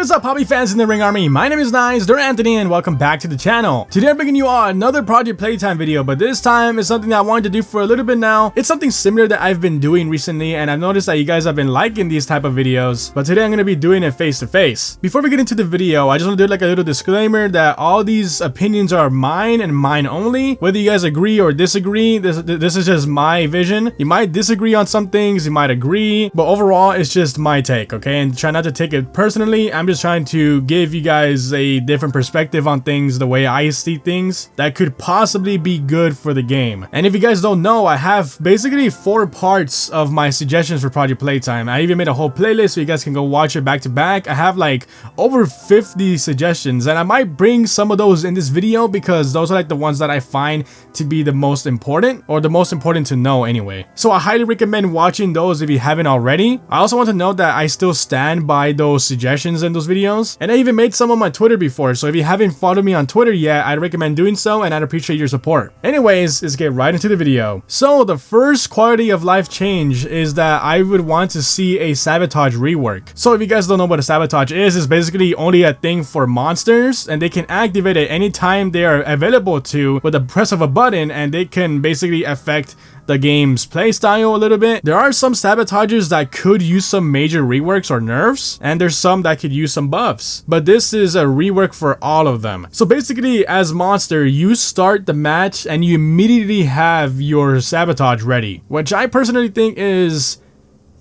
What is up, hobby fans in the Ring Army? My name is Nized or Anthony, and welcome back to the channel. Today I'm bringing you all another Project Playtime video, but this time it's something that I wanted to do for a little bit now. It's something similar that I've been doing recently, and I've noticed that you guys have been liking these type of videos, but today I'm going to be doing it face to face. Before we get into the video, I just want to do like a little disclaimer that all these opinions are mine and mine only. Whether you guys agree or disagree, this is just my vision. You might disagree on some things, you might agree, but overall it's just my take, okay? And try not to take it personally. I'm just trying to give you guys a different perspective on things, the way I see things that could possibly be good for the game. And if you guys don't know, I have basically 4 parts of my suggestions for Project Playtime. I even made a whole playlist so you guys can go watch it back to back. I have like over 50 suggestions, and I might bring some of those in this video because those are like the ones that I find to be the most important, or the most important to know anyway. So I highly recommend watching those if you haven't already. I also want to note that I still stand by those suggestions in those videos, and I even made some on my Twitter before, so if you haven't followed me on Twitter yet, I'd recommend doing so, and I'd appreciate your support. Anyways, let's get right into the video. So the first quality of life change is that I would want to see a sabotage rework. So if you guys don't know what a sabotage is, it's basically only a thing for monsters, and they can activate it anytime they are available to with the press of a button, and they can basically affect the game's playstyle a little bit. There are some sabotages that could use some major reworks or nerfs, and there's some that could use some buffs, but this is a rework for all of them. So basically, as monster, you start the match and you immediately have your sabotage ready, which I personally think is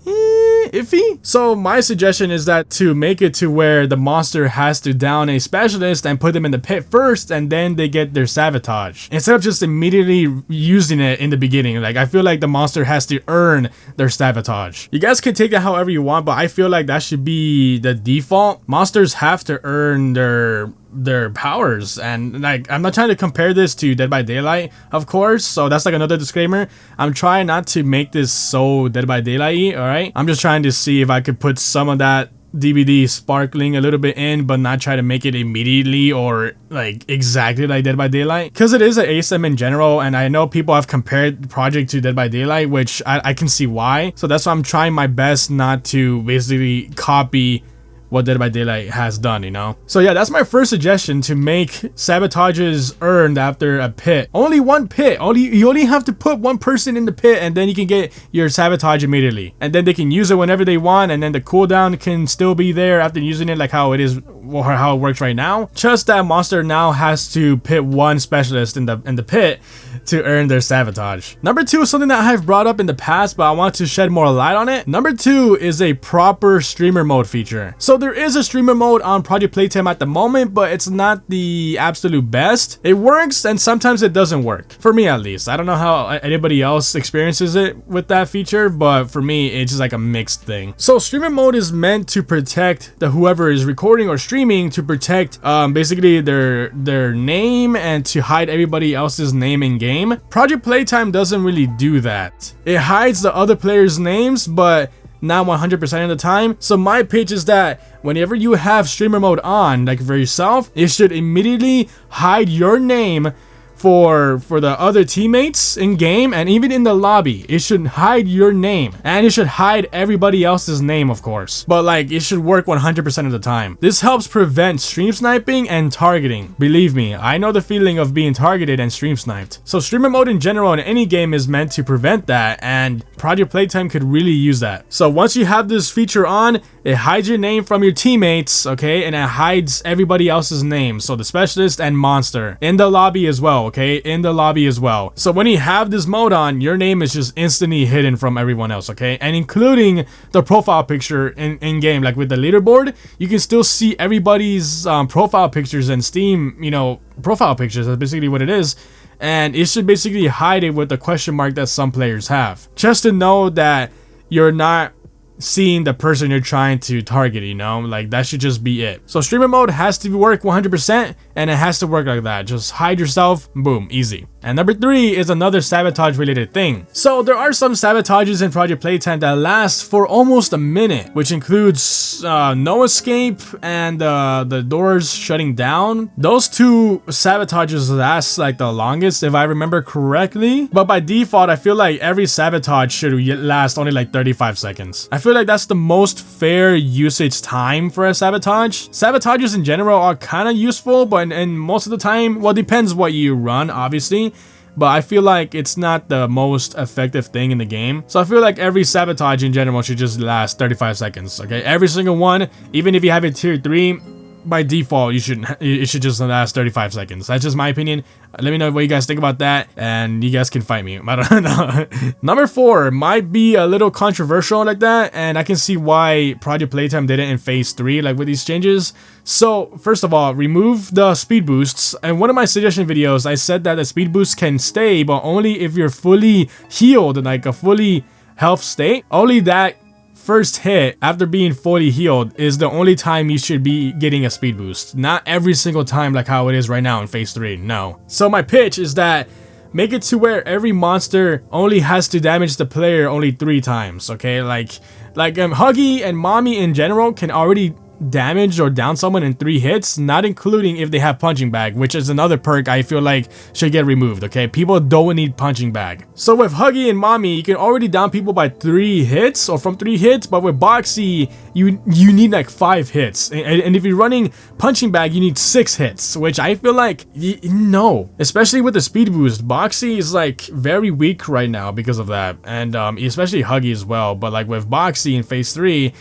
iffy. So my suggestion is that to make it to where the monster has to down a specialist and put them in the pit first, and then they get their sabotage, instead of just immediately using it in the beginning. Like, I feel like the monster has to earn their sabotage. You guys can take it however you want, but I feel like that should be the default. Monsters have to earn their powers, and like, I'm not trying to compare this to Dead by Daylight, of course, so that's like another disclaimer. I'm trying not to make this so Dead by Daylight-y, all right? I'm just trying to see if I could put some of that DBD sparkling a little bit in, but not try to make it immediately or like exactly like Dead by Daylight, because it is an ASM in general, and I know people have compared Project to Dead by Daylight, which I can see why. So that's why I'm trying my best not to basically copy what Dead by Daylight has done, you know? So yeah, that's my first suggestion, to make sabotages earned after a pit. Only one pit. You only have to put one person in the pit, and then you can get your sabotage immediately. And then they can use it whenever they want, and then the cooldown can still be there after using it, like how it is, or how it works right now. Just that monster now has to pit one specialist in the pit to earn their sabotage. Number 2 is something that I've brought up in the past, but I want to shed more light on it. Number 2 is a proper streamer mode feature. So there is a streamer mode on Project Playtime at the moment, but it's not the absolute best. It works, and sometimes it doesn't work. For me, at least. I don't know how anybody else experiences it with that feature, but for me, it's just like a mixed thing. So streamer mode is meant to protect whoever is recording or streaming, to protect basically their name, and to hide everybody else's name in game. Project Playtime doesn't really do that. It hides the other players' names, but not 100% of the time. So my pitch is that whenever you have streamer mode on, like for yourself, it should immediately hide your name for the other teammates in game, and even in the lobby it should hide your name, and it should hide everybody else's name, of course, but like, it should work 100% of the time. This helps prevent stream sniping and targeting. Believe me, I know the feeling of being targeted and stream sniped. So streamer mode in general in any game is meant to prevent that, and Project Playtime could really use that. So once you have this feature on, it hides your name from your teammates, okay, and it hides everybody else's name, so the specialist and monster in the lobby as well, okay, in the lobby as well. So when you have this mode on, your name is just instantly hidden from everyone else, okay, and including the profile picture in game, like with the leaderboard, you can still see everybody's profile pictures and Steam, you know, profile pictures. That's basically what it is. And it should basically hide it with the question mark that some players have, just to know that you're not seeing the person you're trying to target, you know, like that should just be it. So streamer mode has to work 100%. and it has to work like that. Just hide yourself, boom, easy. And number 3 is another sabotage related thing. So there are some sabotages in Project Playtime that last for almost a minute, which includes no escape and the doors shutting down. Those 2 sabotages last like the longest if I remember correctly, but by default I feel like every sabotage should last only like 35 seconds. I feel like that's the most fair usage time for a sabotage. Sabotages in general are kind of useful, but and most of the time, well, it depends what you run, obviously, but I feel like it's not the most effective thing in the game. So I feel like every sabotage in general should just last 35 seconds, okay? Every single one, even if you have it tier 3, by default, it should just last 35 seconds. That's just my opinion. Let me know what you guys think about that, and you guys can fight me. I don't know. Number 4 might be a little controversial like that, and I can see why Project Playtime did it in phase 3, like with these changes. So first of all, remove the speed boosts. And one of my suggestion videos, I said that the speed boost can stay, but only if you're fully healed, like a fully health state. Only that first hit after being fully healed is the only time you should be getting a speed boost. Not every single time like how it is right now in phase 3, no. So my pitch is that make it to where every monster only has to damage the player only 3 times, okay? Like Huggy and Mommy in general can already damage or down someone in 3 hits, not including if they have punching bag, which is another perk I feel like should get removed, okay? People don't need punching bag. So with Huggy and Mommy, you can already down people by 3 hits or from 3 hits, but with Boxy, you need like 5 hits. And if you're running punching bag, you need 6 hits, which I feel like, no. Especially with the speed boost, Boxy is like very weak right now because of that. And especially Huggy as well, but like with Boxy in phase 3,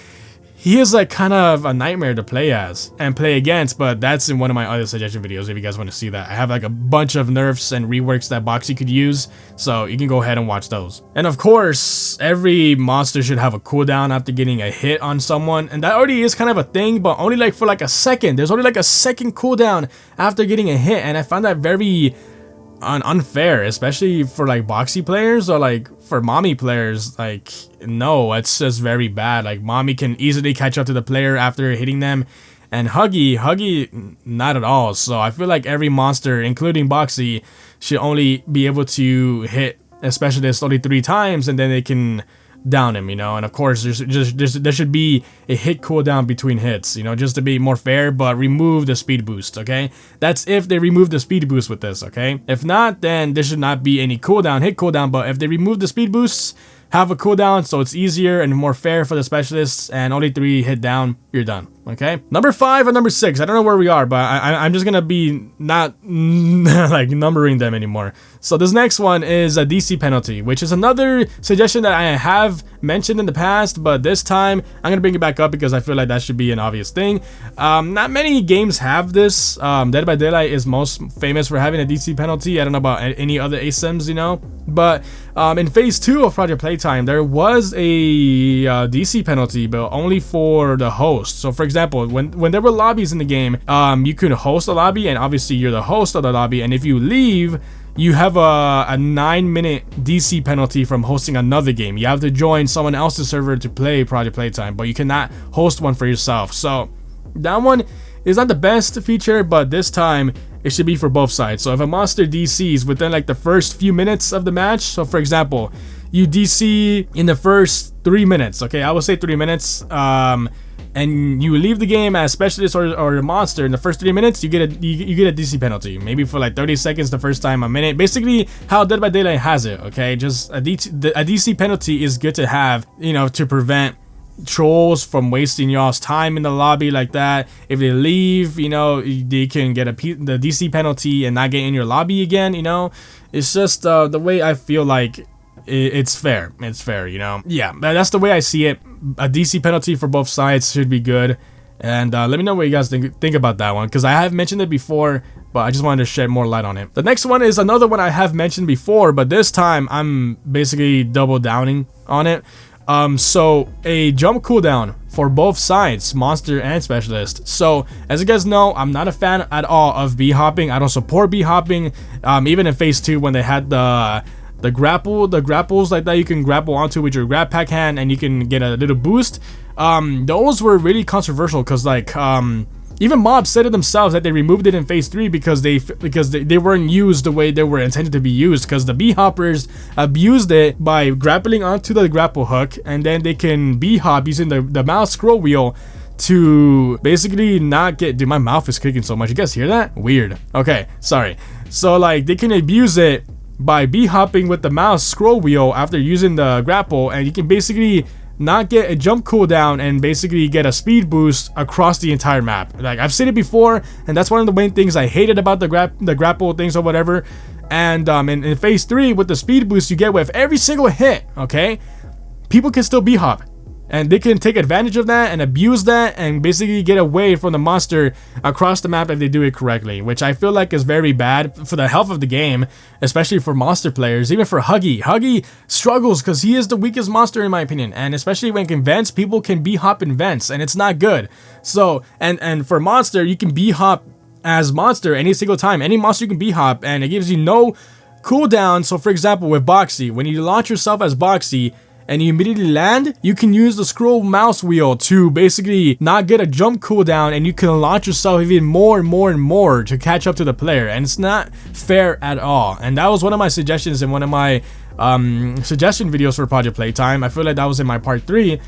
he is like kind of a nightmare to play as and play against, but that's in one of my other suggestion videos if you guys want to see that. I have like a bunch of nerfs and reworks that Boxy could use, so you can go ahead and watch those. And of course, every monster should have a cooldown after getting a hit on someone, and that already is kind of a thing, but only like for like a second. There's only like a second cooldown after getting a hit, and I found that very unfair, especially for like Boxy players or like for Mommy players. Like, no, it's just very bad. Like Mommy can easily catch up to the player after hitting them, and Huggy not at all. So I feel like every monster, including Boxy, should only be able to hit a specialist only 3 times, and then they can down him, you know. And of course there should be a hit cooldown between hits, you know, just to be more fair, but remove the speed boost, okay? That's if they remove the speed boost with this, okay? If not, then there should not be any cooldown, hit cooldown. But if they remove the speed boosts, have a cooldown so it's easier and more fair for the specialists, and only 3 hit down, you're done, okay? Number 5 and number 6, I don't know where we are, but I'm just gonna be not like numbering them anymore. So this next one is a DC penalty, which is another suggestion that I have mentioned in the past, but this time I'm gonna bring it back up because I feel like that should be an obvious thing. Not many games have this. Dead by Daylight is most famous for having a DC penalty. I don't know about any other ASIMs, you know, but in phase 2 of Project Playtime, there was a DC penalty, but only for the host. So for example, when there were lobbies in the game, you could host a lobby, and obviously you're the host of the lobby, and if you leave, you have a 9-minute DC penalty from hosting another game. You have to join someone else's server to play Project Playtime, but you cannot host one for yourself. So that one is not the best feature, but this time it should be for both sides. So if a monster DCs within like the first few minutes of the match, so for example, you DC in the first 3 minutes, okay, I will say 3 minutes, and you leave the game as specialist or a monster in the first 3 minutes, you get a DC penalty, maybe for like 30 seconds the first time, a minute. Basically how Dead by Daylight has it, okay? Just a DC penalty is good to have, you know, to prevent trolls from wasting y'all's time in the lobby like that. If they leave, you know, they can get the DC penalty and not get in your lobby again, you know. It's just the way I feel like it's fair. It's fair, you know. Yeah, that's the way I see it. A DC penalty for both sides should be good. And let me know what you guys think about that one, because I have mentioned it before, but I just wanted to shed more light on it. The next one is another one I have mentioned before, but this time I'm basically double downing on it. So a jump cooldown for both sides, monster and specialist. So as you guys know, I'm not a fan at all of b-hopping. I don't support b-hopping. Even in phase 2 when they had the grapples like that, you can grapple onto with your grab pack hand and you can get a little boost. Those were really controversial because like Even mobs said it themselves that they removed it in phase 3 because they weren't used the way they were intended to be used, because the bee hoppers abused it by grappling onto the grapple hook, and then they can bee hop using the mouse scroll wheel to basically not get... Dude, my mouth is clicking so much. You guys hear that? Weird. Okay, sorry. So like they can abuse it by bee hopping with the mouse scroll wheel after using the grapple, and you can basically not get a jump cooldown and basically get a speed boost across the entire map. Like, I've seen it before, and that's one of the main things I hated about the grapple things or whatever. And in phase 3 with the speed boost you get with every single hit, okay, people can still bee hop. And they can take advantage of that and abuse that and basically get away from the monster across the map if they do it correctly, which I feel like is very bad for the health of the game, especially for monster players. Even for Huggy. Huggy struggles because he is the weakest monster in my opinion, and especially when in vents, people can bee hop in vents, and it's not good. So, and for monster, you can bee hop as monster any single time. Any monster you can bee hop, and it gives you no cooldown. So for example, with Boxy, when you launch yourself as Boxy, and you immediately land, you can use the scroll mouse wheel to basically not get a jump cooldown, and you can launch yourself even more and more and more to catch up to the player, and it's not fair at all. And that was one of my suggestions in one of my suggestion videos for Project Playtime. I feel like that was in my part 3,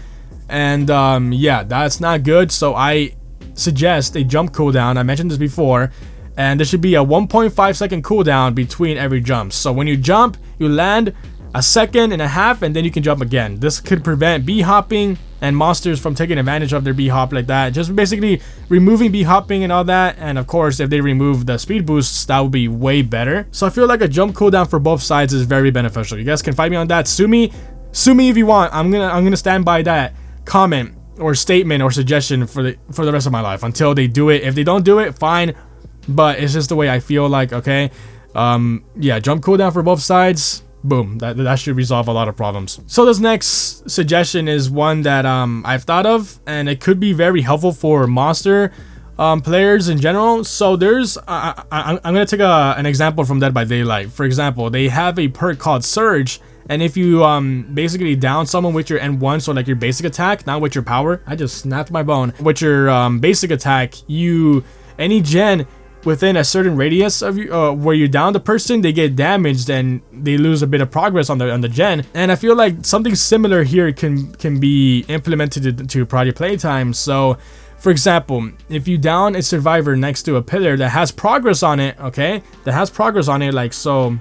and yeah, that's not good. So I suggest a jump cooldown. I mentioned this before, and there should be a 1.5 second cooldown between every jump. So when you jump, you land a second and a half, and then you can jump again. This could prevent bee hopping and monsters from taking advantage of their bee hop like that. Just basically removing bee hopping and all that. And of course, if they remove the speed boosts, that would be way better. So I feel like a jump cooldown for both sides is very beneficial. You guys can fight me on that. Sue me if you want. I'm gonna stand by that comment or statement or suggestion for the rest of my life until they do it. If they don't do it, fine. But it's just the way I feel like. Okay, yeah, jump cooldown for both sides. Boom, that should resolve a lot of problems. So this next suggestion is one that I've thought of, and it could be very helpful for monster players in general. So there's I'm gonna take an example from Dead by Daylight. For example, they have a perk called Surge, and if you basically down someone with your N1, so like your basic attack, not with your power, I just snapped my bone, with your basic attack, any gen within a certain radius of you, where you down the person, they get damaged and they lose a bit of progress on the gen. And I feel like something similar here can be implemented to Project Playtime. So for example, if you down a survivor next to a pillar that has progress on it, okay, like so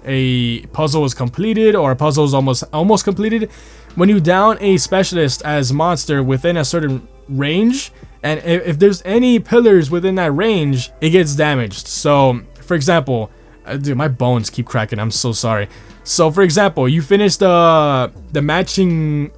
a puzzle is completed or a puzzle is almost completed, when you down a specialist as monster within a certain range, and if there's any pillars within that range, it gets damaged. So for example, dude, my bones keep cracking, I'm so sorry. So for example, you finish the matching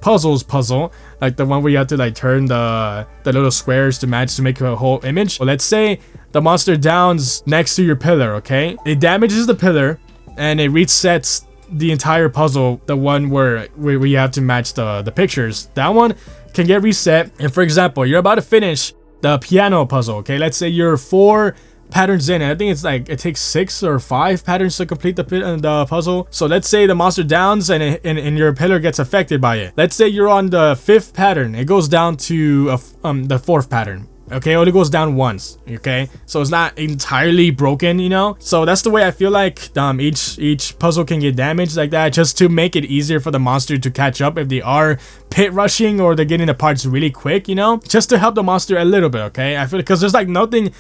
puzzle, like the one where you have to like turn the little squares to match to make a whole image. Well, let's say the monster downs next to your pillar, okay? It damages the pillar and it resets the entire puzzle, the one where you have to match the pictures. That one can get reset. And for example, you're about to finish the piano puzzle, okay? Let's say you're 4 patterns in, and I think it's like it takes 6 or 5 patterns to complete the puzzle. So let's say the monster downs and your pillar gets affected by it. Let's say you're on the 5th pattern, it goes down to the 4th pattern. Okay, it only goes down once, okay? So it's not entirely broken, you know? So that's the way I feel like each puzzle can get damaged like that, just to make it easier for the monster to catch up if they are pit rushing or they're getting the parts really quick, you know? Just to help the monster a little bit, okay? I feel because there's like nothing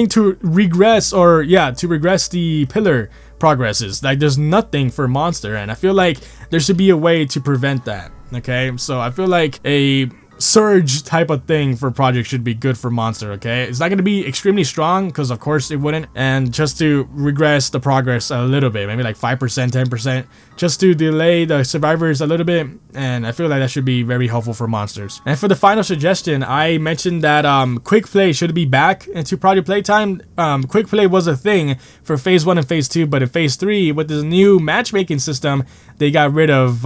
to regress, or yeah, to regress the pillar progresses. Like there's nothing for monster, and I feel like there should be a way to prevent that, okay? So I feel like a surge type of thing for project should be good for monster, okay? It's not going to be extremely strong because of course it wouldn't, and just to regress the progress a little bit, maybe like 5%, 10%, just to delay the survivors a little bit. And I feel like that should be very helpful for monsters. And for the final suggestion, I mentioned that quick play should be back into Project Playtime. Quick play was a thing for phase 1 and phase 2, but in phase 3 with this new matchmaking system, they got rid of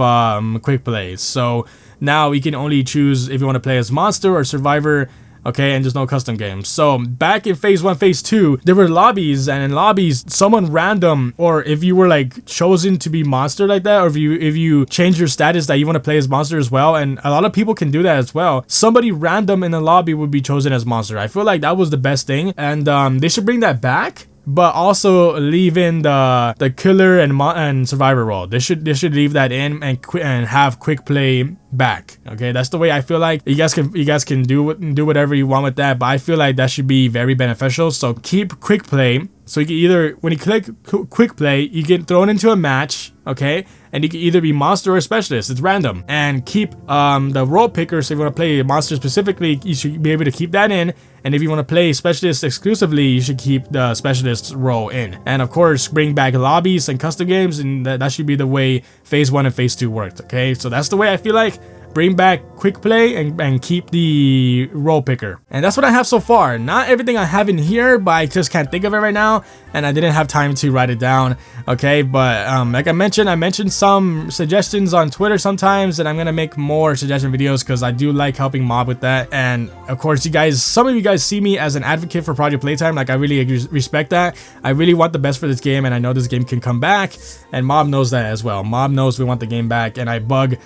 quick play. So now we can only choose if you want to play as monster or survivor okay, and there's no custom games. So back in phase 1, phase 2, there were lobbies, and in lobbies, someone random, or if you were like chosen to be monster like that, or if you change your status that you want to play as monster as well, and a lot of people can do that as well, somebody random in the lobby would be chosen as monster. I feel like that was the best thing, and they should bring that back, but also leave in the killer and survivor role. They should leave that in and have quick play back. Okay, that's the way I feel like you guys can do whatever you want with that, but I feel like that should be very beneficial. So keep quick play. So you can either, when you click quick play, you get thrown into a match, okay, and you can either be monster or specialist. It's random. And keep the role picker. So if you want to play monster specifically, you should be able to keep that in. And if you want to play specialist exclusively, you should keep the specialist role in. And of course, bring back lobbies and custom games, and that should be the way phase 1 and phase 2 worked. Okay, so that's the way I feel like. Bring back quick play and keep the role picker. And that's what I have so far. Not everything I have in here, but I just can't think of it right now, and I didn't have time to write it down. Okay, but like I mentioned some suggestions on Twitter sometimes, and I'm gonna make more suggestion videos because I do like helping Mob with that. And of course, some of you guys see me as an advocate for Project Playtime. Like, I really respect that. I really want the best for this game, and I know this game can come back, and Mob knows that as well. Mob knows we want the game back, and I bug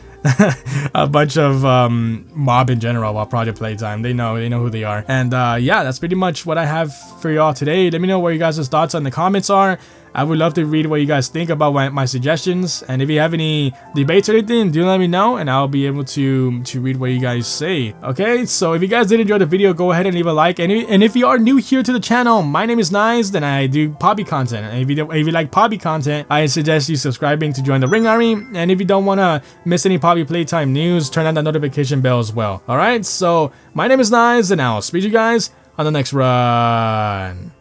a bunch of Mob in general about Project Playtime. They know who they are. And yeah, that's pretty much what I have for y'all today. Let me know what you guys' thoughts on the comments are. I would love to read what you guys think about my suggestions, and if you have any debates or anything, do let me know, and I'll be able to read what you guys say. Okay, so if you guys did enjoy the video, go ahead and leave a like, and if you are new here to the channel, my name is Nized, and I do Pobby content, and if you like Pobby content, I suggest you subscribing to join the Ring Army, and if you don't want to miss any Pobby Playtime news, turn on that notification bell as well. Alright, so my name is Nized, and I'll speak to you guys on the next run.